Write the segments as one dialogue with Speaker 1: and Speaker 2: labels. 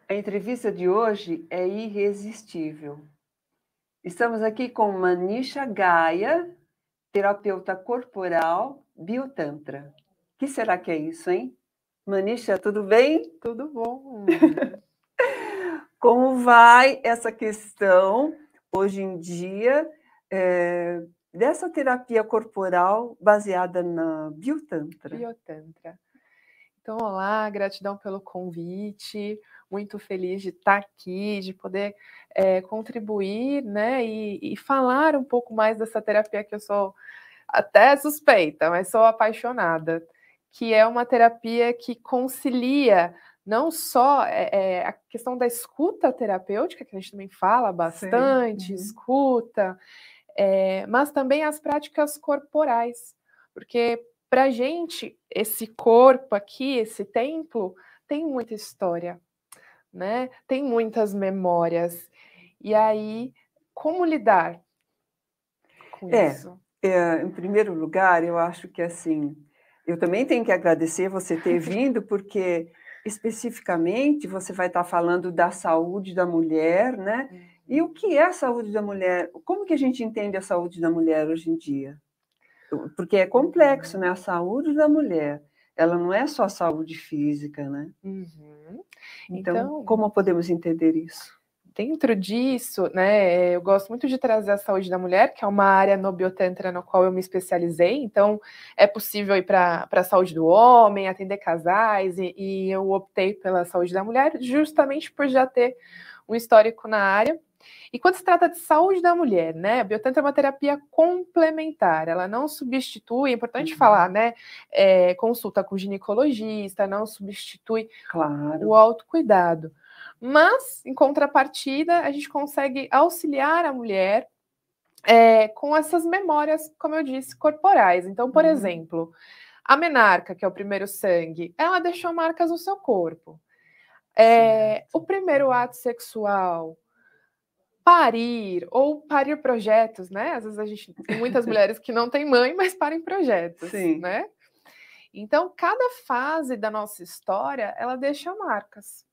Speaker 1: A entrevista de hoje é irresistível. Estamos aqui com Manisha Gaia, terapeuta corporal biotantra. O que será que é isso, hein? Manisha, tudo bem?
Speaker 2: Tudo bom.
Speaker 1: Como vai essa questão, hoje em dia, dessa terapia corporal baseada na biotantra?
Speaker 2: Biotantra. Então, olá, gratidão pelo convite, muito feliz de estar aqui, de poder contribuir, né, e falar um pouco mais dessa terapia que eu sou até suspeita, mas sou apaixonada, que é uma terapia que concilia não só a questão da escuta terapêutica, que a gente também fala bastante, escuta, mas também as práticas corporais, porque para a gente, esse corpo aqui, esse templo, tem muita história, né? Tem muitas memórias. E aí, como lidar com isso?
Speaker 1: Em primeiro lugar, eu acho que assim, eu também tenho que agradecer você ter vindo, porque especificamente você vai estar falando da saúde da mulher, né? E o que é a saúde da mulher? Como que a gente entende a saúde da mulher hoje em dia? Porque é complexo, né? A saúde da mulher, ela não é só saúde física, né? Então, como podemos entender isso?
Speaker 2: Dentro disso, né, eu gosto muito de trazer a saúde da mulher, que é uma área no Biotantra na qual eu me especializei, então é possível ir para a saúde do homem, atender casais, e eu optei pela saúde da mulher justamente por já ter um histórico na área. E quando se trata de saúde da mulher, né, a Biotantra é uma terapia complementar, ela não substitui, é importante falar, né, consulta com ginecologista, não substitui o autocuidado. Mas, em contrapartida, a gente consegue auxiliar a mulher com essas memórias, como eu disse, corporais. Então, por exemplo, a menarca, que é o primeiro sangue, ela deixou marcas no seu corpo. O primeiro ato sexual, parir, ou parir projetos, né? Às vezes a gente tem muitas mulheres que não têm mãe, mas parem projetos, né? Então, cada fase da nossa história, ela deixa marcas.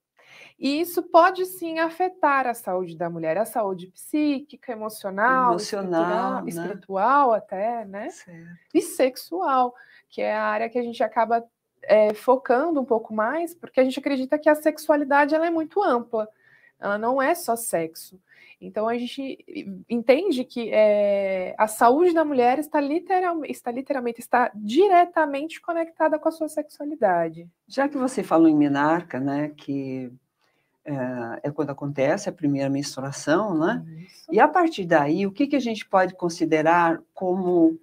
Speaker 2: E isso pode sim afetar a saúde da mulher, a saúde psíquica, emocional, espiritual até, né? E sexual, que é a área que a gente acaba focando um pouco mais, porque a gente acredita que a sexualidade ela é muito ampla, ela não é só sexo. Então a gente entende que a saúde da mulher está diretamente conectada com a sua sexualidade.
Speaker 1: Já que você falou em menarca, né, que é quando acontece a primeira menstruação, né? Isso. E a partir daí, o que a gente pode considerar como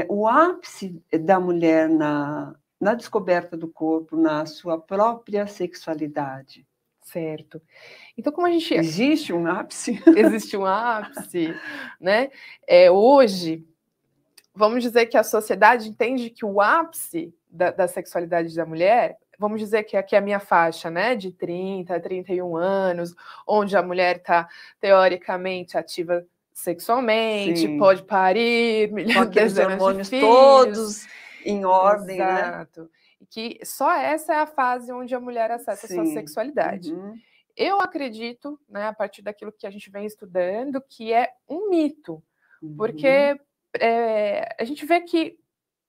Speaker 1: o ápice da mulher na descoberta do corpo, na sua própria sexualidade?
Speaker 2: Certo. Então, como a gente...
Speaker 1: Existe um ápice?
Speaker 2: Existe um ápice, né? Hoje, vamos dizer que a sociedade entende que o ápice da sexualidade da mulher, vamos dizer que aqui é a minha faixa, né, de 30 a 31 anos, onde a mulher está, teoricamente, ativa sexualmente, pode parir,
Speaker 1: com aqueles hormônios
Speaker 2: de
Speaker 1: todos em ordem,
Speaker 2: exato. E que só essa é a fase onde a mulher acessa a sua sexualidade. Eu acredito, né, a partir daquilo que a gente vem estudando, que é um mito, porque a gente vê que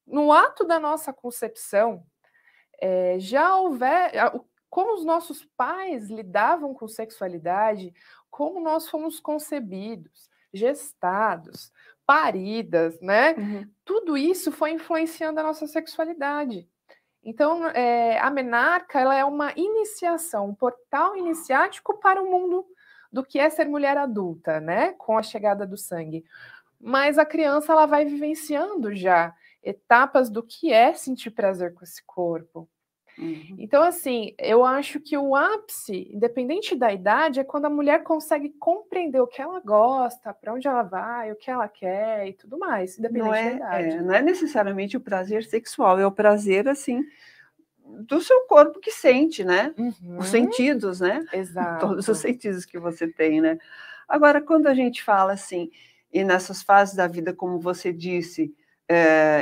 Speaker 2: no ato da nossa concepção, já houver... Como os nossos pais lidavam com sexualidade, como nós fomos concebidos, gestados, paridas, né? Tudo isso foi influenciando a nossa sexualidade. Então, a menarca ela é uma iniciação, um portal iniciático para o mundo do que é ser mulher adulta, né? Com a chegada do sangue. Mas a criança ela vai vivenciando já etapas do que é sentir prazer com esse corpo. Então, assim, eu acho que o ápice, independente da idade, é quando a mulher consegue compreender o que ela gosta, para onde ela vai, o que ela quer e tudo mais, independente da idade.
Speaker 1: Não é necessariamente o prazer sexual, é o prazer, assim, do seu corpo que sente, né? Os sentidos, né?
Speaker 2: Exato.
Speaker 1: Todos os sentidos que você tem, né? Agora, quando a gente fala assim, e nessas fases da vida, como você disse,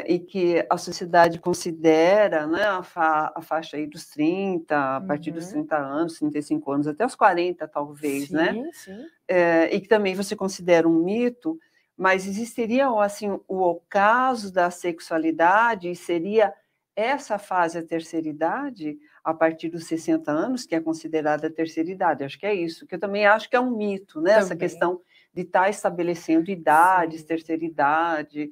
Speaker 1: e que a sociedade considera, né, a faixa aí dos 30, a partir dos 30 anos, 35 anos, até os 40 talvez,
Speaker 2: sim,
Speaker 1: né?
Speaker 2: Sim.
Speaker 1: E que também você considera um mito, mas existiria assim, o ocaso da sexualidade, seria essa fase a terceira idade, a partir dos 60 anos, que é considerada a terceira idade. Acho que é isso, que eu também acho que é um mito, né? Essa questão de estar estabelecendo idades, terceira idade,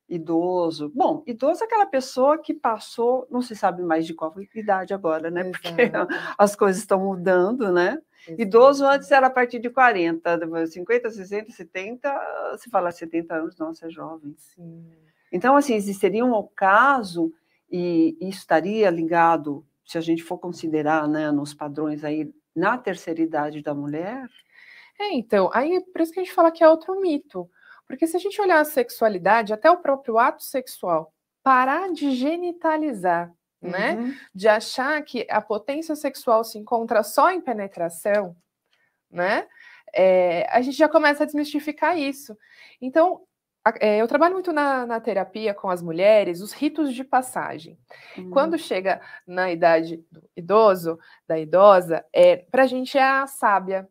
Speaker 1: idoso. Bom, idoso é aquela pessoa que passou, não se sabe mais de qual idade agora, né? Porque as coisas estão mudando, né? Idoso antes era a partir de 40, 50, 60, 70, se falar 70 anos, nossa, é jovem.
Speaker 2: Sim.
Speaker 1: Então, assim, existiria um ocaso, e isso estaria ligado, se a gente for considerar, né, nos padrões aí, na terceira idade da mulher?
Speaker 2: Então, aí por isso que a gente fala que é outro mito. Porque se a gente olhar a sexualidade, até o próprio ato sexual, parar de genitalizar, né? De achar que a potência sexual se encontra só em penetração, né? A gente já começa a desmistificar isso. Então, eu trabalho muito na terapia com as mulheres, os ritos de passagem. Quando chega na idade do idoso, da idosa, para a gente é a sábia.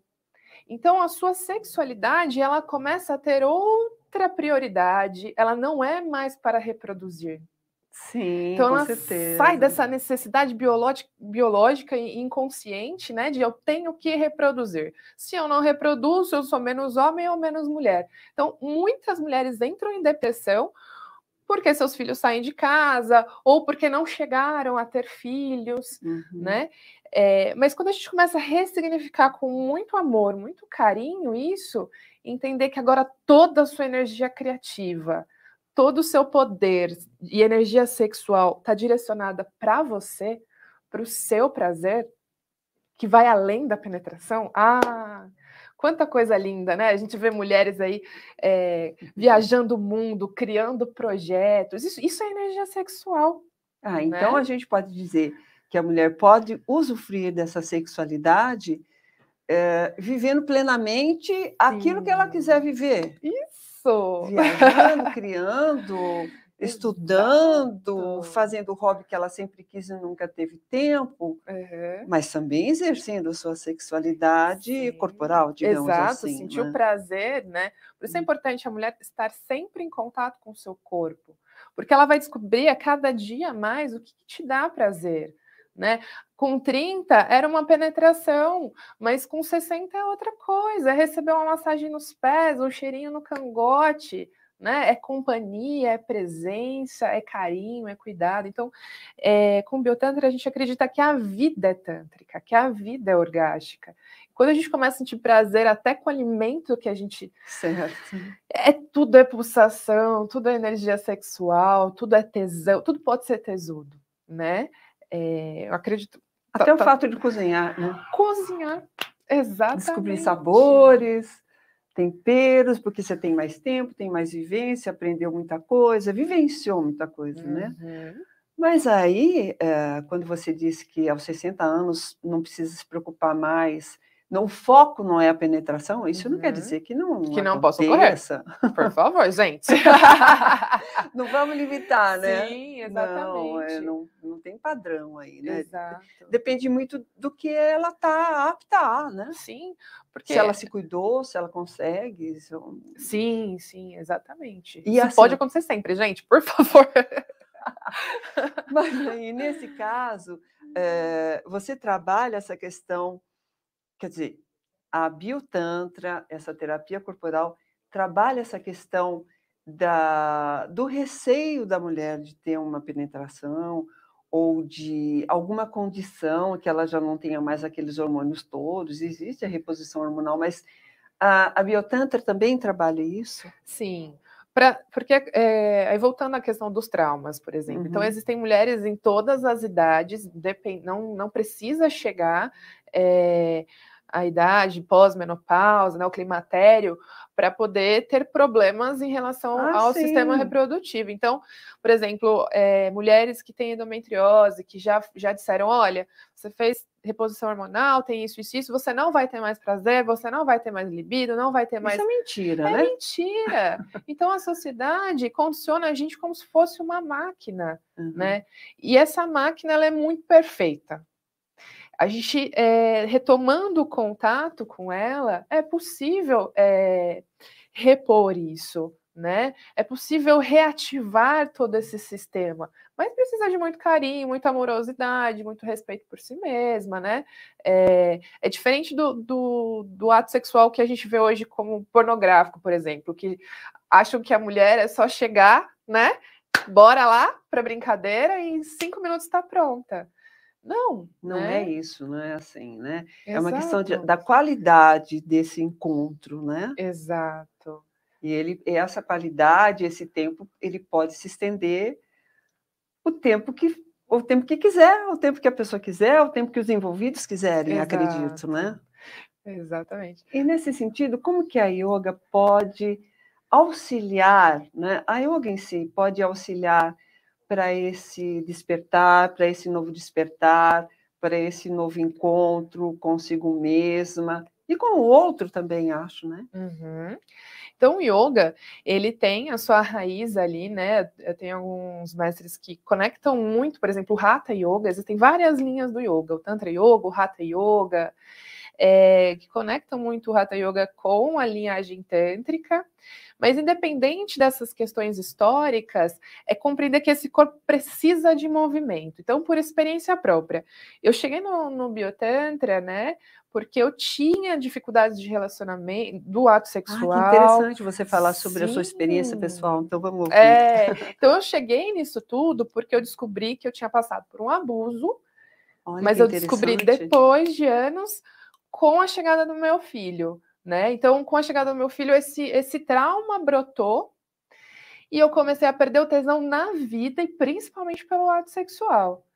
Speaker 2: Então, a sua sexualidade, ela começa a ter outra prioridade, ela não é mais para reproduzir.
Speaker 1: Sim,
Speaker 2: então,
Speaker 1: com
Speaker 2: ela
Speaker 1: certeza.
Speaker 2: sai dessa necessidade biológica e inconsciente, né, de eu tenho que reproduzir. Se eu não reproduzo, eu sou menos homem ou menos mulher. Então, muitas mulheres entram em depressão porque seus filhos saem de casa ou porque não chegaram a ter filhos, né? Mas quando a gente começa a ressignificar com muito amor, muito carinho isso, entender que agora toda a sua energia criativa, todo o seu poder e energia sexual está direcionada para você, para o seu prazer, que vai além da penetração. Quanta coisa linda, né? A gente vê mulheres aí viajando o mundo, criando projetos. Isso é energia sexual.
Speaker 1: Então a gente pode dizer que a mulher pode usufruir dessa sexualidade vivendo plenamente aquilo que ela quiser viver.
Speaker 2: Isso!
Speaker 1: Viajando, criando, estudando, fazendo o hobby que ela sempre quis e nunca teve tempo, mas também exercendo a sua sexualidade corporal, digamos assim.
Speaker 2: Exato, sentir o prazer, né? Por isso é importante a mulher estar sempre em contato com o seu corpo, porque ela vai descobrir a cada dia mais o que te dá prazer, né? Com 30 era uma penetração, mas com 60 é outra coisa, é receber uma massagem nos pés, um cheirinho no cangote, né? É companhia, é presença, é carinho, é cuidado. Então, com o Biotantra, a gente acredita que a vida é tântrica, que a vida é orgástica. Quando a gente começa a sentir prazer até com o alimento que a gente...
Speaker 1: Certo.
Speaker 2: Tudo é pulsação, tudo é energia sexual, tudo é tesão, tudo pode ser tesudo, né? Eu acredito...
Speaker 1: Até o fato de cozinhar, né?
Speaker 2: Cozinhar, exatamente.
Speaker 1: Descobrir sabores, temperos, porque você tem mais tempo, tem mais vivência, aprendeu muita coisa, vivenciou muita coisa, né? Mas aí, quando você disse que aos 60 anos não precisa se preocupar mais, o foco não é a penetração, isso não quer dizer que não
Speaker 2: possa ocorrer. Por favor, gente.
Speaker 1: Não vamos limitar, né?
Speaker 2: Sim, exatamente.
Speaker 1: Não tem padrão aí, né?
Speaker 2: Exato.
Speaker 1: Depende muito do que ela está apta a, né?
Speaker 2: Sim, porque...
Speaker 1: Se ela se cuidou, se ela consegue.
Speaker 2: Sim, exatamente.
Speaker 1: E
Speaker 2: isso
Speaker 1: assim,
Speaker 2: pode acontecer sempre, gente, por favor.
Speaker 1: Mas aí, nesse caso, você trabalha essa questão, quer dizer, a Biotantra, essa terapia corporal, trabalha essa questão do receio da mulher de ter uma penetração ou de alguma condição que ela já não tenha mais aqueles hormônios todos. Existe a reposição hormonal, mas a Biotantra também trabalha isso?
Speaker 2: Sim. Porque, aí voltando à questão dos traumas, por exemplo. Então, existem mulheres em todas as idades, não precisa chegar à idade pós-menopausa, né, o climatério, para poder ter problemas em relação ao sistema reprodutivo. Então, por exemplo, mulheres que têm endometriose, que já disseram, olha, você fez reposição hormonal, tem isso, você não vai ter mais prazer, você não vai ter mais libido, não vai ter mais...
Speaker 1: Isso é mentira, né?
Speaker 2: É mentira! Então, a sociedade condiciona a gente como se fosse uma máquina, né? E essa máquina, ela é muito perfeita. A gente, retomando o contato com ela, é possível repor isso, né? É possível reativar todo esse sistema, mas precisa de muito carinho, muita amorosidade, muito respeito por si mesma, né? É diferente do ato sexual que a gente vê hoje como pornográfico, por exemplo, que acham que a mulher é só chegar, né? Bora lá para brincadeira e em 5 minutos está pronta. Não,
Speaker 1: Não
Speaker 2: né?
Speaker 1: é isso, não é assim, né?
Speaker 2: Exato.
Speaker 1: É uma questão da qualidade desse encontro, né?
Speaker 2: Exato.
Speaker 1: E essa qualidade, esse tempo, ele pode se estender o tempo que quiser, o tempo que a pessoa quiser, o tempo que os envolvidos quiserem,
Speaker 2: Exato.
Speaker 1: acredito, né?
Speaker 2: Exatamente.
Speaker 1: E nesse sentido, como que a yoga pode auxiliar, né? A yoga em si pode auxiliar para esse despertar, para esse novo despertar, para esse novo encontro consigo mesma e com o outro também, acho, né?
Speaker 2: Então, o yoga, ele tem a sua raiz ali, né? Eu tenho alguns mestres que conectam muito, por exemplo, o Hatha Yoga, existem várias linhas do yoga, o Tantra Yoga, o Hatha Yoga, que conectam muito o Hatha Yoga com a linhagem tântrica, mas independente dessas questões históricas, é compreender que esse corpo precisa de movimento. Então, por experiência própria, eu cheguei no Biotantra, né? Porque eu tinha dificuldades de relacionamento, do ato sexual.
Speaker 1: Que interessante você falar sobre a sua experiência pessoal, então vamos ouvir.
Speaker 2: Então eu cheguei nisso tudo porque eu descobri que eu tinha passado por um abuso, mas eu descobri depois de anos com a chegada do meu filho, né? Então, com a chegada do meu filho, esse trauma brotou e eu comecei a perder o tesão na vida e principalmente pelo ato sexual.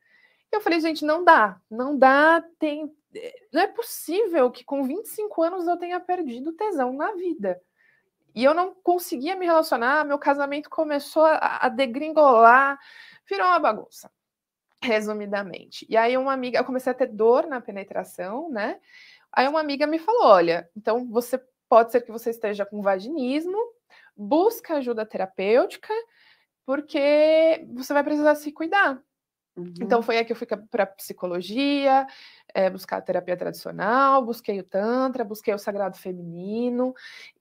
Speaker 2: Eu falei, gente, não dá, não é possível que com 25 anos eu tenha perdido o tesão na vida. E eu não conseguia me relacionar, meu casamento começou a degringolar, virou uma bagunça, resumidamente. E aí uma amiga, eu comecei a ter dor na penetração, né? Aí uma amiga me falou, olha, então pode ser que você esteja com vaginismo, busca ajuda terapêutica, porque você vai precisar se cuidar. Então foi aí que eu fui para psicologia, buscar a terapia tradicional, busquei o Tantra, busquei o Sagrado Feminino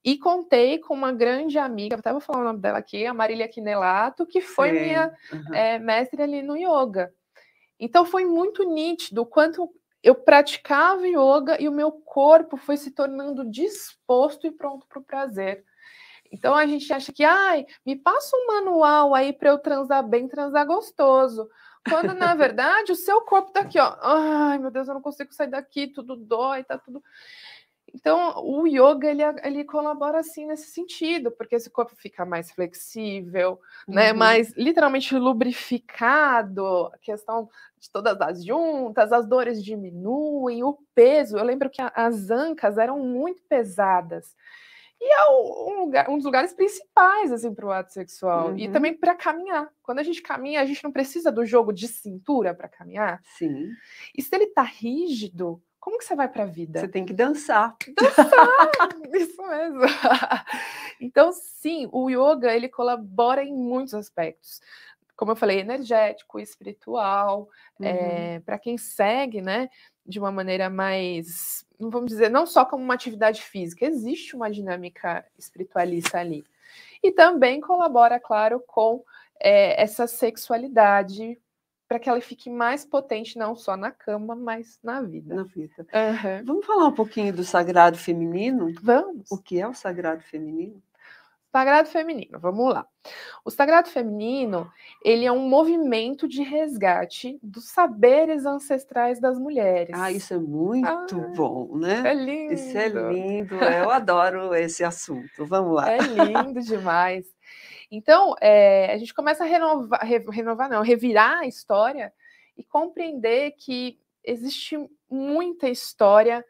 Speaker 2: e contei com uma grande amiga, até vou falar o nome dela aqui, a Marília Quinelato, que foi minha mestre ali no yoga. Então foi muito nítido o quanto eu praticava yoga e o meu corpo foi se tornando disposto e pronto para o prazer. Então a gente acha que, me passa um manual aí para eu transar bem, transar gostoso. Quando, na verdade, o seu corpo tá aqui, ó. Ai, meu Deus, eu não consigo sair daqui, tudo dói, tá tudo... Então, o yoga, ele colabora, assim, nesse sentido, porque esse corpo fica mais flexível, né? Mais, literalmente, lubrificado, a questão de todas as juntas, as dores diminuem, o peso. Eu lembro que as ancas eram muito pesadas. E é um dos lugares principais, assim, para o ato sexual. E também para caminhar. Quando a gente caminha, a gente não precisa do jogo de cintura para caminhar.
Speaker 1: Sim.
Speaker 2: E se ele tá rígido, como que você vai para a vida?
Speaker 1: Você tem que dançar.
Speaker 2: Isso mesmo. Então, sim, o yoga, ele colabora em muitos aspectos. Como eu falei, energético, espiritual, para quem segue, né, de uma maneira mais, não vamos dizer, não só como uma atividade física, existe uma dinâmica espiritualista ali. E também colabora, claro, com essa sexualidade, para que ela fique mais potente, não só na cama, mas na vida.
Speaker 1: Na vida. Vamos falar um pouquinho do sagrado feminino?
Speaker 2: Vamos.
Speaker 1: O que é o sagrado feminino?
Speaker 2: Sagrado feminino, vamos lá. O sagrado feminino, ele é um movimento de resgate dos saberes ancestrais das mulheres.
Speaker 1: Isso é muito bom, né?
Speaker 2: É lindo.
Speaker 1: Isso é lindo, eu adoro esse assunto. Vamos lá.
Speaker 2: É lindo demais. Então, a gente começa a revirar a história e compreender que existe muita história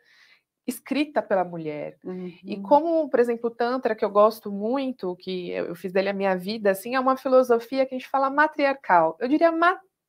Speaker 2: escrita pela mulher. E como, por exemplo, o Tantra, que eu gosto muito, que eu fiz dele a minha vida, assim, é uma filosofia que a gente fala matriarcal. Eu diria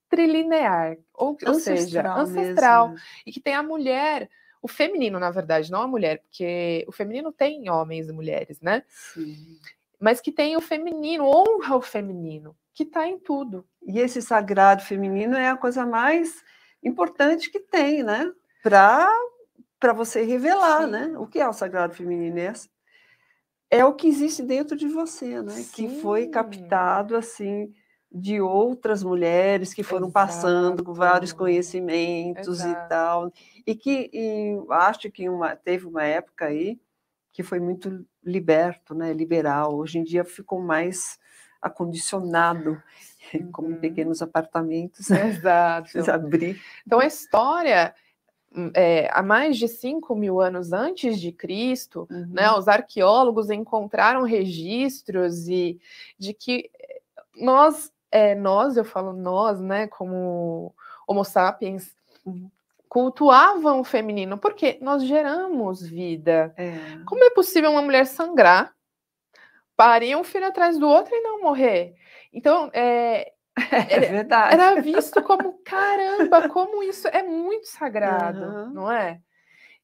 Speaker 2: matrilinear, ou seja, ancestral,
Speaker 1: mesmo.
Speaker 2: e que tem a mulher, o feminino, na verdade, não a mulher, porque o feminino tem homens e mulheres, né?
Speaker 1: Sim.
Speaker 2: Mas que tem o feminino, honra o feminino, que está em tudo.
Speaker 1: E esse sagrado feminino é a coisa mais importante que tem, né? Para você revelar,
Speaker 2: Sim.
Speaker 1: né? O que é o sagrado feminino? É o que existe dentro de você, né?
Speaker 2: Sim.
Speaker 1: Que foi captado assim de outras mulheres que foram
Speaker 2: Exato.
Speaker 1: passando com vários conhecimentos
Speaker 2: Exato.
Speaker 1: e tal, e acho que teve uma época aí que foi muito liberto, né? Liberal. Hoje em dia ficou mais acondicionado, como pequenos apartamentos.
Speaker 2: Exato.
Speaker 1: Precisa abrir.
Speaker 2: Então a história há mais de 5.000 anos antes de Cristo, né, os arqueólogos encontraram registros de que nós, eu falo nós, né, como Homo sapiens, cultuavam o feminino, porque nós geramos vida. Como é possível uma mulher sangrar, parir um filho atrás do outro e não morrer? Então,
Speaker 1: verdade.
Speaker 2: Era visto como, caramba, como isso é muito sagrado, não é?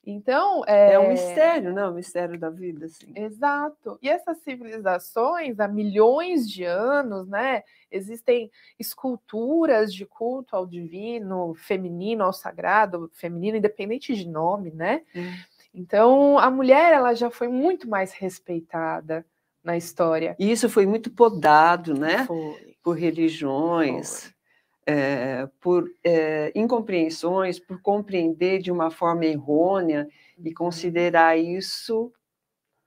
Speaker 2: Então...
Speaker 1: É um mistério, não? O mistério da vida, assim.
Speaker 2: Exato. E essas civilizações, há milhões de anos, né? Existem esculturas de culto ao divino, feminino, ao sagrado, feminino, independente de nome, né? Então, a mulher, ela já foi muito mais respeitada na história.
Speaker 1: E isso foi muito podado, né?
Speaker 2: Foi.
Speaker 1: Por religiões, por incompreensões, por compreender de uma forma errônea e considerar isso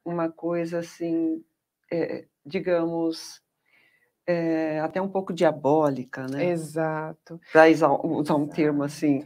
Speaker 1: uma coisa assim, digamos, até um pouco diabólica, né?
Speaker 2: Exato.
Speaker 1: Para usar um termo assim,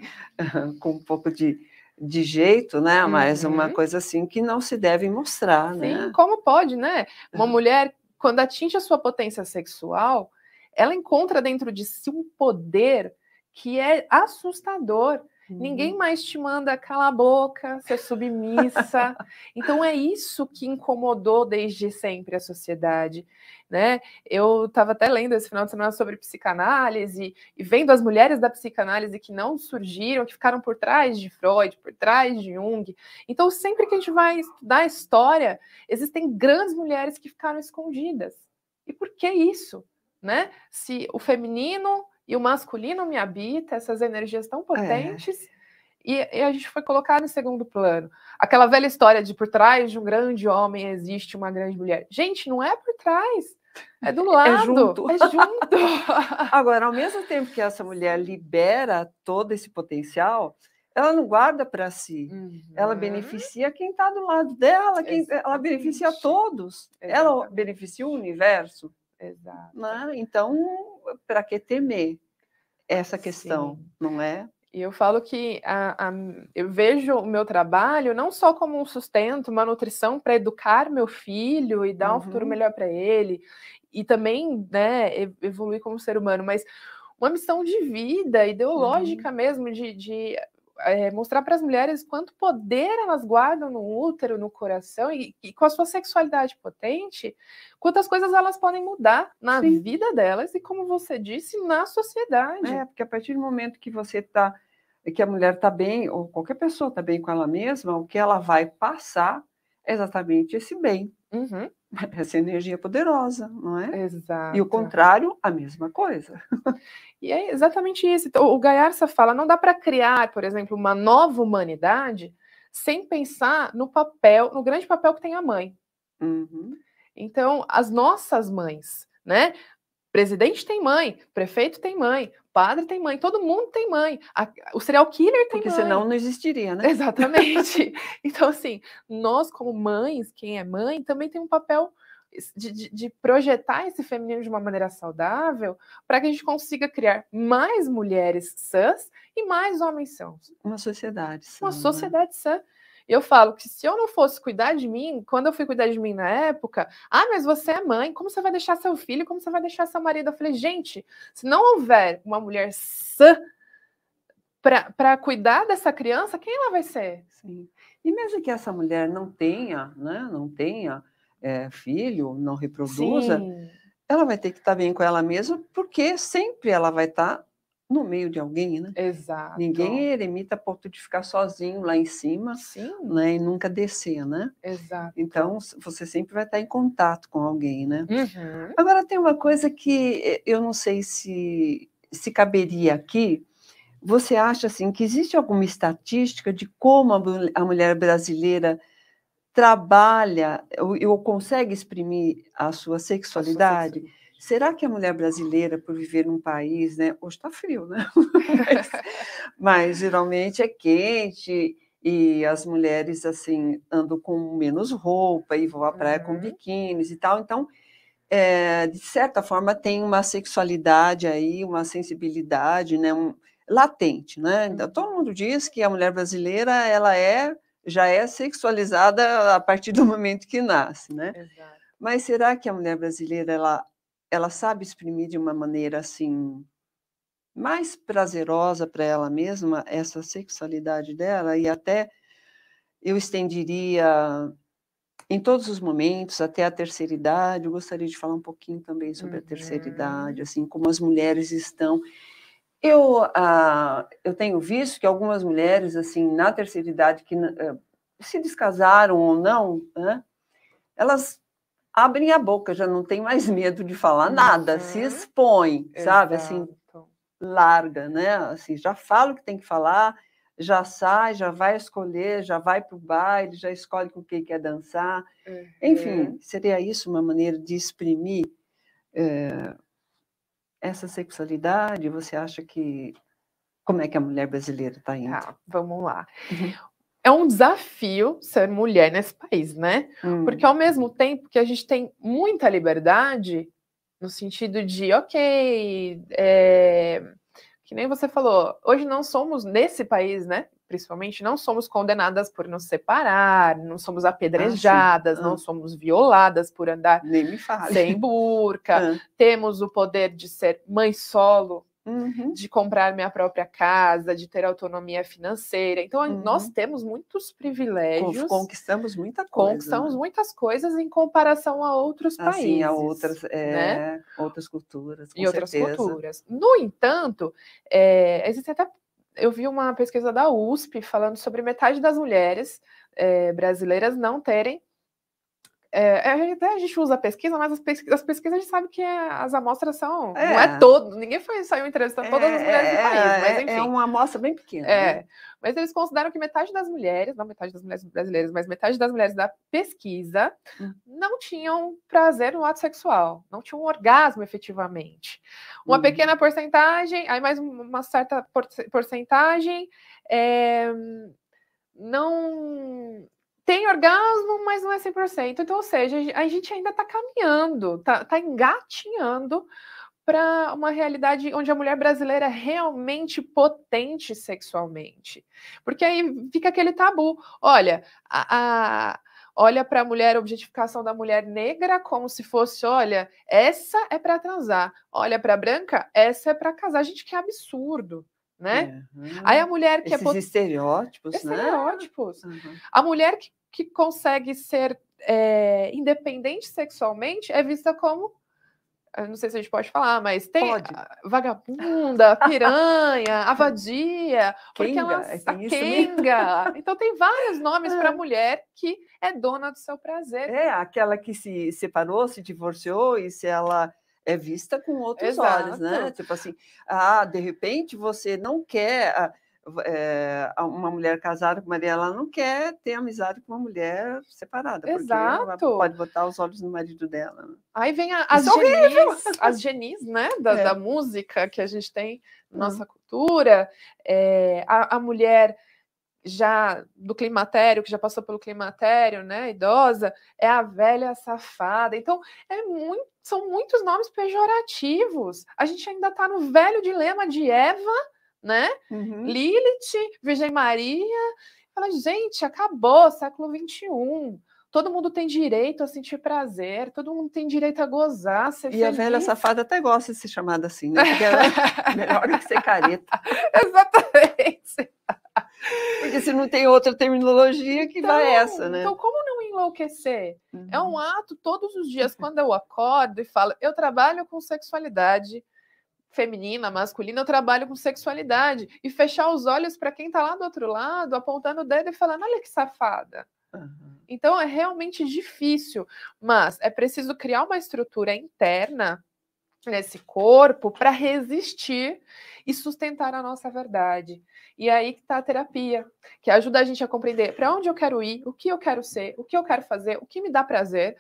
Speaker 1: com um pouco de jeito, né? Mas uma coisa assim que não se deve mostrar, né?
Speaker 2: Sim, como pode, né? Uma mulher, quando atinge a sua potência sexual, ela encontra dentro de si um poder que é assustador. Ninguém mais te manda calar a boca, ser submissa. Então é isso que incomodou desde sempre a sociedade, né? Eu estava até lendo esse final de semana sobre psicanálise e vendo as mulheres da psicanálise que não surgiram, que ficaram por trás de Freud, por trás de Jung. Então sempre que a gente vai estudar a história, existem grandes mulheres que ficaram escondidas. E por que isso, né? Se o feminino e o masculino me habita, essas energias tão potentes, e a gente foi colocado em segundo plano. Aquela velha história de por trás de um grande homem existe uma grande mulher. Gente, não é por trás, é do lado.
Speaker 1: É junto.
Speaker 2: É junto.
Speaker 1: Agora, ao mesmo tempo que essa mulher libera todo esse potencial, ela não guarda para si. Ela beneficia quem está do lado dela, ela beneficia todos. Ela beneficia o universo.
Speaker 2: Exato.
Speaker 1: Né? Então, para que temer essa questão, não é?
Speaker 2: E eu falo que eu vejo o meu trabalho não só como um sustento, uma nutrição para educar meu filho e dar um futuro melhor para ele, e também, né, evoluir como ser humano, mas uma missão de vida, ideológica mesmo, de mostrar para as mulheres quanto poder elas guardam no útero, no coração, e com a sua sexualidade potente, quantas coisas elas podem mudar na vida delas e, como você disse, na sociedade.
Speaker 1: Porque a partir do momento que que a mulher está bem, ou qualquer pessoa está bem com ela mesma, o que ela vai passar é exatamente esse bem. Essa energia poderosa, não é?
Speaker 2: Exato.
Speaker 1: E o contrário, a mesma coisa.
Speaker 2: E é exatamente isso. Então, o Gayarsa fala, não dá para criar, por exemplo, uma nova humanidade sem pensar no grande papel que tem a mãe. Então, as nossas mães, né? Presidente tem mãe, prefeito tem mãe, padre tem mãe, todo mundo tem mãe. O serial killer tem mãe.
Speaker 1: Porque senão não existiria, né?
Speaker 2: Exatamente. Então, assim, nós como mães, quem é mãe, também tem um papel de projetar esse feminino de uma maneira saudável para que a gente consiga criar mais mulheres sãs e mais homens sãos.
Speaker 1: Uma sociedade sã.
Speaker 2: Uma sociedade sã. Eu falo que se eu não fosse cuidar de mim, quando eu fui cuidar de mim na época, mas você é mãe, como você vai deixar seu filho, como você vai deixar seu marido? Eu falei, gente, se não houver uma mulher sã para cuidar dessa criança, quem ela vai ser?
Speaker 1: Sim. E mesmo que essa mulher não tenha, né, filho, não reproduza, ela vai ter que estar bem com ela mesma, porque sempre ela vai estar no meio de alguém, né?
Speaker 2: Exato.
Speaker 1: Ninguém eremita a ponto de ficar sozinho lá em cima,
Speaker 2: Sim.
Speaker 1: né? E nunca descer, né?
Speaker 2: Exato.
Speaker 1: Então, você sempre vai estar em contato com alguém, né?
Speaker 2: Uhum.
Speaker 1: Agora, tem uma coisa que eu não sei se caberia aqui. Você acha, assim, que existe alguma estatística de como a mulher brasileira trabalha ou consegue exprimir a sua sexualidade? Será que a mulher brasileira, por viver num país, né? Hoje está frio, né? mas geralmente é quente e as mulheres assim andam com menos roupa e vão à praia com biquínis e tal. Então, de certa forma, tem uma sexualidade aí, uma sensibilidade, né? Latente, né? Então, todo mundo diz que a mulher brasileira já é sexualizada a partir do momento que nasce, né?
Speaker 2: Exato.
Speaker 1: Mas será que a mulher brasileira ela sabe exprimir de uma maneira assim mais prazerosa para ela mesma essa sexualidade dela? E até eu estenderia em todos os momentos, até a terceira idade. Eu gostaria de falar um pouquinho também sobre a terceira idade, assim, como as mulheres estão. Eu tenho visto que algumas mulheres, assim, na terceira idade, que se descasaram ou não, né, elas abrem a boca, já não tem mais medo de falar nada, se expõem, sabe? Assim, larga, né? Assim, já fala o que tem que falar, já sai, já vai escolher, já vai para o baile, já escolhe com quem quer dançar. Enfim, seria isso uma maneira de exprimir essa sexualidade? Você acha que... Como é que a mulher brasileira está indo?
Speaker 2: Tá, vamos lá. É um desafio ser mulher nesse país, né? Porque ao mesmo tempo que a gente tem muita liberdade, no sentido de, ok, que nem você falou, hoje não somos, nesse país, né? Principalmente, não somos condenadas por nos separar, não somos apedrejadas, não somos violadas por andar sem burca, temos o poder de ser mãe solo, de comprar minha própria casa, de ter autonomia financeira. Então, nós temos muitos privilégios.
Speaker 1: Conquistamos muita coisa.
Speaker 2: Conquistamos muitas coisas em comparação a outros países.
Speaker 1: A outras,
Speaker 2: né?
Speaker 1: outras culturas, com
Speaker 2: e outras
Speaker 1: certeza.
Speaker 2: culturas. No entanto, existe até... Eu vi uma pesquisa da USP falando sobre metade das mulheres brasileiras não terem... a gente usa pesquisa, mas as pesquisas a gente sabe que as amostras são... Não é todo, ninguém saiu entrevistando todas as mulheres do país, mas enfim.
Speaker 1: É uma amostra bem pequena. Né?
Speaker 2: Mas eles consideram que metade das mulheres, não metade das mulheres brasileiras, mas metade das mulheres da pesquisa não tinham prazer no ato sexual, não tinham um orgasmo efetivamente. Uma pequena porcentagem, aí mais uma certa porcentagem não... tem orgasmo, mas não é 100%. Então, ou seja, a gente ainda está caminhando, está engatinhando para uma realidade onde a mulher brasileira é realmente potente sexualmente. Porque aí fica aquele tabu. Olha, olha para a mulher, a objetificação da mulher negra como se fosse, olha, essa é para transar. Olha para a branca, essa é para casar. Gente, que absurdo. Né? Aí a mulher que
Speaker 1: esses estereótipos,
Speaker 2: estereótipos. A mulher que consegue ser independente sexualmente é vista como, eu não sei se a gente pode falar, mas tem vagabunda, piranha, a vadia, porque ela está quenga. Então tem vários nomes para a mulher que é dona do seu prazer.
Speaker 1: Aquela que se separou, se divorciou, e se ela é vista com outros olhos, né? Tipo assim, de repente você não quer... uma mulher casada com Maria, ela não quer ter amizade com uma mulher separada, porque ela pode botar os olhos no marido dela. Né?
Speaker 2: Aí vem as genis, né, da música que a gente tem na nossa cultura, a mulher já do climatério, que já passou pelo climatério, né, idosa, é a velha safada. Então, são muitos nomes pejorativos. A gente ainda está no velho dilema de Eva, né? Lilith, Virgem Maria. Fala, gente, acabou, século XXI. Todo mundo tem direito a sentir prazer, todo mundo tem direito a gozar, ser feliz.
Speaker 1: A velha safada até gosta de ser chamada assim, né? Porque ela é melhor do que ser careta.
Speaker 2: Exatamente.
Speaker 1: Porque se não tem outra terminologia, que vai essa, né?
Speaker 2: Então, como não enlouquecer? É um ato todos os dias, quando eu acordo e falo, eu trabalho com sexualidade, feminina, masculina, eu trabalho com sexualidade. E fechar os olhos para quem está lá do outro lado, apontando o dedo e falando, olha que safada. Então é realmente difícil, mas é preciso criar uma estrutura interna nesse corpo para resistir e sustentar a nossa verdade. E aí que está a terapia, que ajuda a gente a compreender para onde eu quero ir, o que eu quero ser, o que eu quero fazer, o que me dá prazer,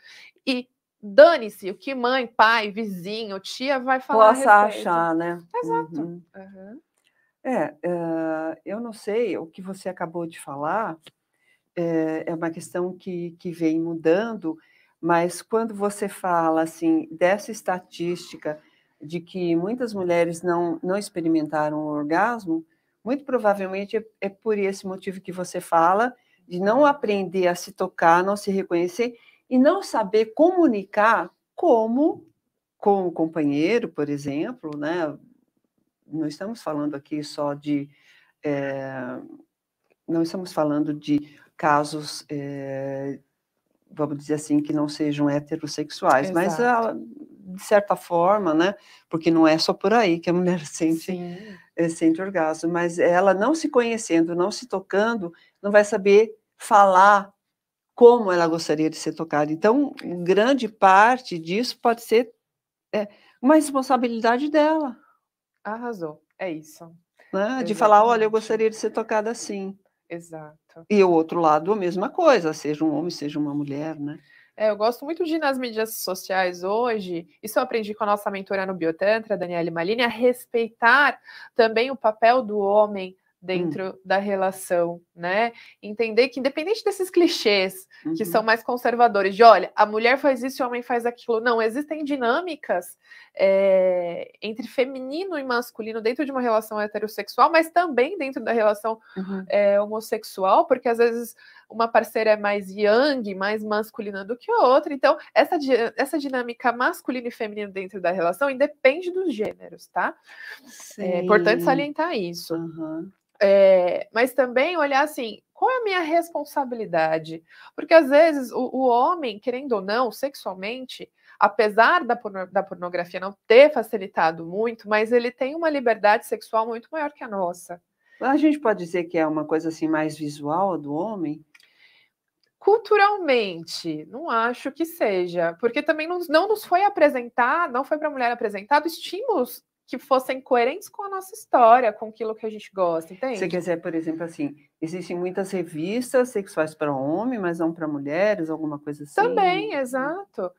Speaker 2: e dane-se o que mãe, pai, vizinho, tia vai falar
Speaker 1: possa
Speaker 2: a respeito.
Speaker 1: achar, né?
Speaker 2: Exato.
Speaker 1: Eu não sei, o que você acabou de falar é uma questão que vem mudando, mas quando você fala assim dessa estatística de que muitas mulheres não experimentaram o orgasmo, muito provavelmente é por esse motivo que você fala, de não aprender a se tocar, não se reconhecer e não saber comunicar como com o companheiro, por exemplo, né? Não estamos falando aqui só de... não estamos falando de casos, vamos dizer assim, que não sejam heterossexuais, mas, de certa forma, né, porque não é só por aí que a mulher sente orgasmo, mas ela não se conhecendo, não se tocando, não vai saber falar como ela gostaria de ser tocada. Então, grande parte disso pode ser uma responsabilidade dela.
Speaker 2: Arrasou, é isso.
Speaker 1: Né?
Speaker 2: Exatamente.
Speaker 1: De falar, olha, eu gostaria de ser tocada assim.
Speaker 2: Exato.
Speaker 1: E o outro lado, a mesma coisa, seja um homem, seja uma mulher, né?
Speaker 2: Eu gosto muito de ir nas mídias sociais hoje, isso eu aprendi com a nossa mentora no Biotantra, Daniele Malini, a respeitar também o papel do homem dentro da relação, né? Entender que independente desses clichês que são mais conservadores, de olha, a mulher faz isso e o homem faz aquilo, não, existem dinâmicas entre feminino e masculino dentro de uma relação heterossexual, mas também dentro da relação homossexual, porque às vezes uma parceira é mais yang, mais masculina do que a outra, então essa dinâmica masculina e feminina dentro da relação independe dos gêneros, tá? É importante salientar isso. Mas também olhar assim, qual é a minha responsabilidade? Porque às vezes o homem, querendo ou não, sexualmente, apesar da pornografia não ter facilitado muito, mas ele tem uma liberdade sexual muito maior que a nossa.
Speaker 1: A gente pode dizer que é uma coisa assim mais visual do homem?
Speaker 2: Culturalmente, não acho que seja, porque também não nos foi apresentado, não foi para a mulher apresentado estímulos que fossem coerentes com a nossa história, com aquilo que a gente gosta, entende?
Speaker 1: Você quer dizer, por exemplo, assim, existem muitas revistas sexuais para homem, mas não para mulheres, alguma coisa assim?
Speaker 2: Também, exato.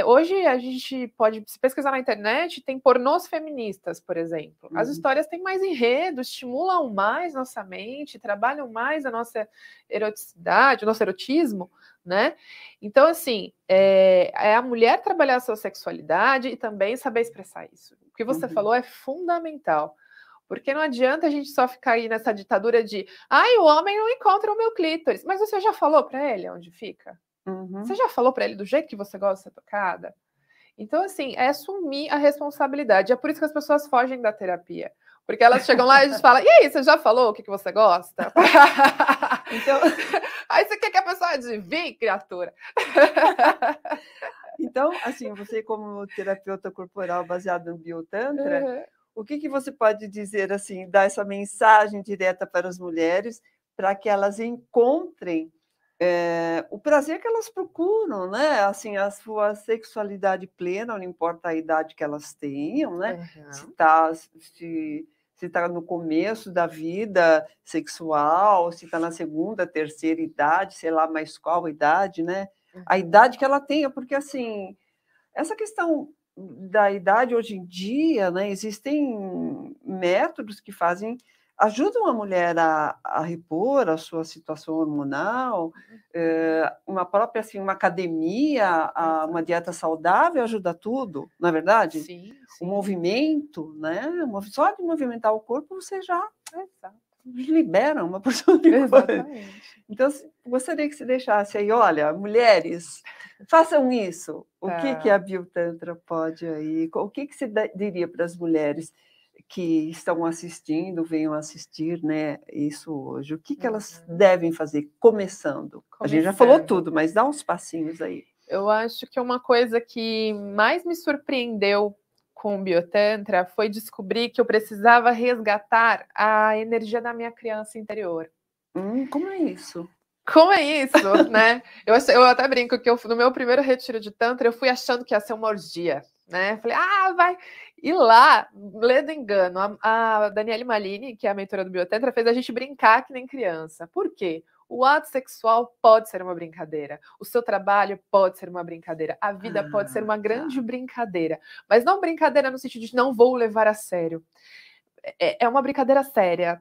Speaker 2: Hoje a gente pode, se pesquisar na internet, tem pornôs feministas, por exemplo. As histórias têm mais enredo, estimulam mais nossa mente, trabalham mais a nossa eroticidade, o nosso erotismo, né? Então, assim, é a mulher trabalhar a sua sexualidade e também saber expressar isso. O que você falou é fundamental. Porque não adianta a gente só ficar aí nessa ditadura de o homem não encontra o meu clítoris. Mas você já falou para ele onde fica? Você já falou para ele do jeito que você gosta de ser tocada? Então, assim, é assumir a responsabilidade. É por isso que as pessoas fogem da terapia. Porque elas chegam lá e a gente fala, e aí, você já falou o que você gosta? Então, aí você quer que a pessoa adivinhe, criatura?
Speaker 1: Então, assim, você como terapeuta corporal baseado no Biotantra, o que você pode dizer, assim, dar essa mensagem direta para as mulheres para que elas encontrem o prazer que elas procuram, né? Assim, a sua sexualidade plena, não importa a idade que elas tenham, né? Se está no começo da vida sexual, se está na segunda, terceira idade, sei lá mais qual idade, né? A idade que ela tenha, porque, assim, essa questão da idade hoje em dia, né, existem métodos que ajudam a mulher a repor a sua situação hormonal, uma própria, assim, uma academia, uma dieta saudável ajuda tudo, não é verdade?
Speaker 2: Sim.
Speaker 1: O movimento, né? Só de movimentar o corpo você já libera uma porção de coisa. Então, gostaria que você deixasse aí, olha, mulheres, façam isso. O que a Biotantra pode aí? O que você diria para as mulheres que estão assistindo, venham assistir, né, isso hoje? O que elas devem fazer, começando? A gente já falou tudo, mas dá uns passinhos aí.
Speaker 2: Eu acho que uma coisa que mais me surpreendeu com o Biotantra foi descobrir que eu precisava resgatar a energia da minha criança interior.
Speaker 1: Como é isso?
Speaker 2: Como é isso, né? Eu até brinco que no meu primeiro retiro de Tantra, eu fui achando que ia ser uma orgia, né? Falei, vai. E lá, lendo engano, a Daniele Malini, que é a mentora do Biotantra, fez a gente brincar que nem criança. Por quê? O ato sexual pode ser uma brincadeira, o seu trabalho pode ser uma brincadeira, a vida pode ser uma grande brincadeira, mas não brincadeira no sentido de não vou levar a sério. É uma brincadeira séria.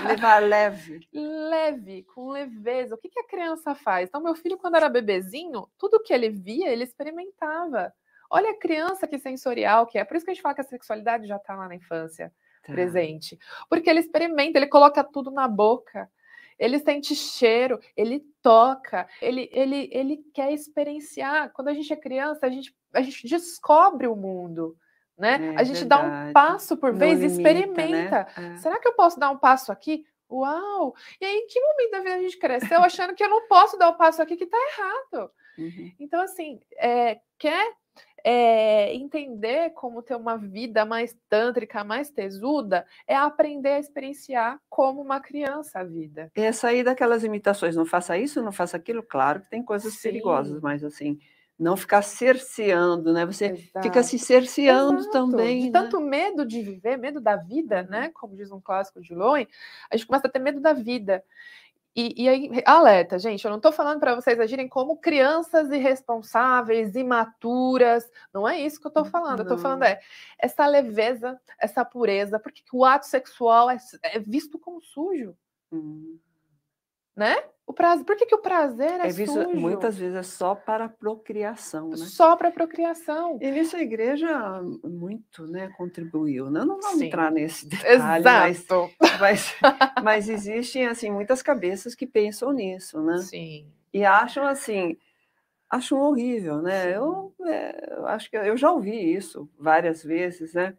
Speaker 1: Levar leve.
Speaker 2: Leve, com leveza. O que a criança faz? Então, meu filho, quando era bebezinho, tudo que ele via, ele experimentava. Olha a criança que sensorial que é. Por isso que a gente fala que a sexualidade já está lá na infância, presente. Porque ele experimenta, ele coloca tudo na boca. Ele sente cheiro, ele toca, ele quer experienciar. Quando a gente é criança, a gente descobre o mundo. Né? A gente dá um passo por vez e experimenta. Né? Será que eu posso dar um passo aqui? Uau! E aí, em que momento da vida a gente cresceu achando que eu não posso dar um passo aqui que está errado? Então, assim, quer entender como ter uma vida mais tântrica, mais tesuda, é aprender a experienciar como uma criança a vida.
Speaker 1: É sair daquelas imitações, não faça isso, não faça aquilo. Claro que tem coisas perigosas, mas assim, não ficar cerceando, né? Você fica se cerceando também.
Speaker 2: De tanto medo de viver, medo da vida, né? Como diz um clássico de Lowen, a gente começa a ter medo da vida. E aí, alerta, gente, eu não estou falando para vocês agirem como crianças irresponsáveis, imaturas, não é isso que eu estou falando. Eu estou falando essa leveza, essa pureza, porque o ato sexual é visto como sujo. Né? O prazer, por que o prazer é
Speaker 1: visto,
Speaker 2: sujo?
Speaker 1: muitas vezes é só para a procriação, né?
Speaker 2: Só para a procriação.
Speaker 1: E nisso a igreja muito, né, contribuiu. Não vamos entrar nesse detalhe, mas existem assim muitas cabeças que pensam nisso, né?
Speaker 2: Sim.
Speaker 1: E acham horrível, né? Eu acho que eu já ouvi isso várias vezes, né?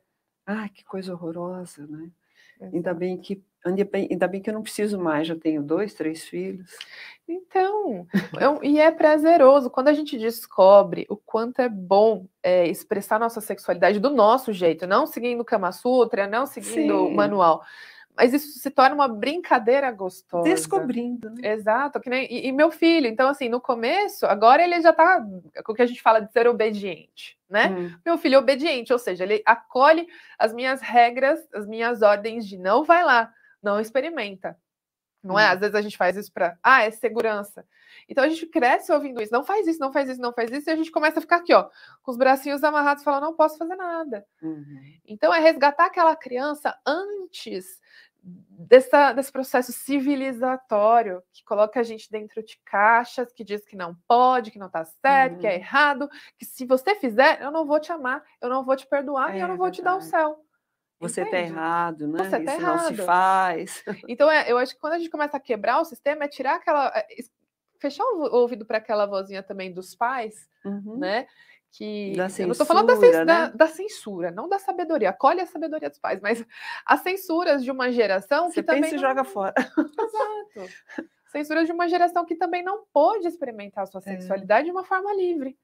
Speaker 1: Que coisa horrorosa, né? Ainda bem que eu não preciso mais, já tenho 2, 3 filhos.
Speaker 2: Então, e é prazeroso quando a gente descobre o quanto é bom expressar nossa sexualidade do nosso jeito, não seguindo o Kama Sutra, não seguindo o manual. Mas isso se torna uma brincadeira gostosa.
Speaker 1: Descobrindo, né?
Speaker 2: Exato. Que nem, e meu filho, então, assim, no começo, agora ele já tá com o que a gente fala de ser obediente, né? Meu filho é obediente, ou seja, ele acolhe as minhas regras, as minhas ordens de não vai lá, não experimenta. Não é? Às vezes a gente faz isso para... é segurança. Então a gente cresce ouvindo isso. Não faz isso, não faz isso, não faz isso. E a gente começa a ficar aqui, ó, com os bracinhos amarrados, falando, não posso fazer nada. Então é resgatar aquela criança antes desse processo civilizatório que coloca a gente dentro de caixas, que diz que não pode, que não tá certo, que é errado, que se você fizer, eu não vou te amar, eu não vou te perdoar e eu não vou te dar o céu.
Speaker 1: Você está errado, né?
Speaker 2: Você tá
Speaker 1: Isso
Speaker 2: errado.
Speaker 1: Não se faz.
Speaker 2: Então, eu acho que quando a gente começa a quebrar o sistema, é tirar fechar o ouvido para aquela vozinha também dos pais, né? Que
Speaker 1: da censura,
Speaker 2: eu não estou falando
Speaker 1: né?
Speaker 2: da censura, não da sabedoria. Acolhe a sabedoria dos pais, mas as censuras de uma geração
Speaker 1: Você
Speaker 2: que também
Speaker 1: pensa e joga fora.
Speaker 2: Exato. Censuras de uma geração que também não pôde experimentar a sua sexualidade de uma forma livre.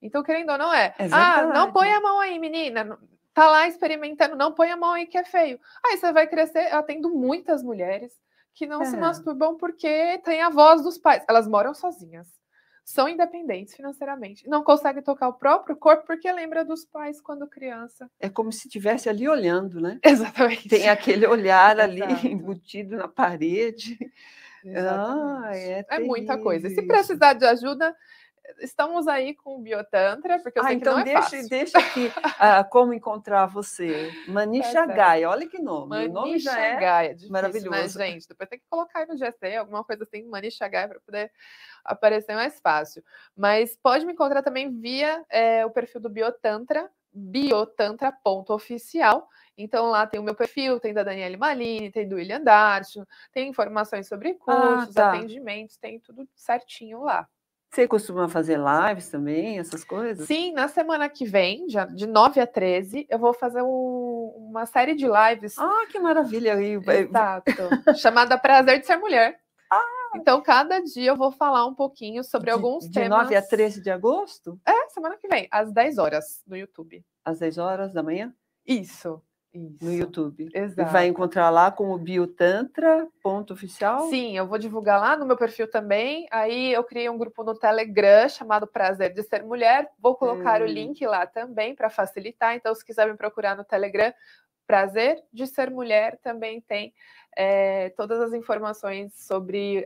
Speaker 2: Então, querendo ou não, não põe a mão aí, menina. Tá lá experimentando, não põe a mão aí que é feio. Aí você vai crescer, eu atendo muitas mulheres que não se masturbam porque tem a voz dos pais. Elas moram sozinhas, são independentes financeiramente, não conseguem tocar o próprio corpo porque lembra dos pais quando criança.
Speaker 1: É como se estivesse ali olhando, né?
Speaker 2: Exatamente.
Speaker 1: Tem aquele olhar ali embutido na parede.
Speaker 2: Exatamente. É muita coisa. E se precisar de ajuda, estamos aí com o Biotantra, porque eu sei que
Speaker 1: então
Speaker 2: não é fácil.
Speaker 1: Deixa aqui como encontrar você. Manisha Gaia, olha que nome. O nome já é
Speaker 2: Gaia, difícil,
Speaker 1: maravilhoso.
Speaker 2: Né, gente? Depois tem que colocar aí no GC, alguma coisa assim, Manisha Gaia, para poder aparecer mais fácil. Mas pode me encontrar também via o perfil do Biotantra, biotantra.oficial. Então lá tem o meu perfil, tem da Daniele Malini, tem do William Darcio, tem informações sobre cursos, atendimentos, tem tudo certinho lá.
Speaker 1: Você costuma fazer lives também, essas coisas?
Speaker 2: Sim, na semana que vem, já de 9 a 13, eu vou fazer uma série de lives.
Speaker 1: Que maravilha!
Speaker 2: Exato. Chamada Prazer de Ser Mulher. Então, cada dia eu vou falar um pouquinho sobre alguns
Speaker 1: De
Speaker 2: temas.
Speaker 1: 9 a 13 de agosto?
Speaker 2: Semana que vem, às 10 horas, no YouTube.
Speaker 1: Às 10 horas da manhã?
Speaker 2: Isso.
Speaker 1: No YouTube.
Speaker 2: Exato.
Speaker 1: E vai encontrar lá com o biotantra.oficial?
Speaker 2: Sim, eu vou divulgar lá no meu perfil também. Aí eu criei um grupo no Telegram chamado Prazer de Ser Mulher. Vou colocar o link lá também para facilitar. Então, se quiser me procurar no Telegram, Prazer de Ser Mulher, também tem todas as informações sobre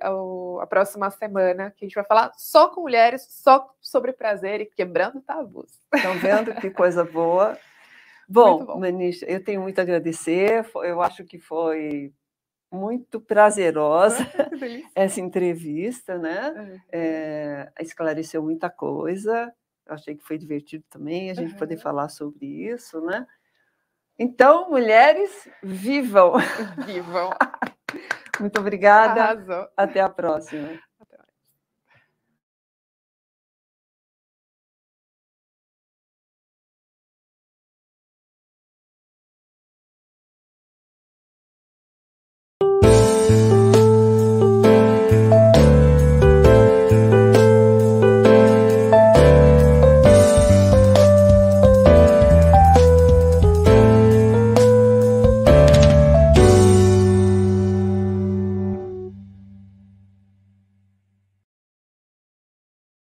Speaker 2: a próxima semana, que a gente vai falar só com mulheres, só sobre prazer e quebrando tabus.
Speaker 1: Estão vendo que coisa boa? Bom, Manisha, eu tenho muito a agradecer. Eu acho que foi muito prazerosa essa entrevista, né? Esclareceu muita coisa. Eu achei que foi divertido também a gente poder falar sobre isso, né? Então, mulheres, vivam!
Speaker 2: Vivam!
Speaker 1: Muito obrigada.
Speaker 2: Arrasou.
Speaker 1: Até a próxima.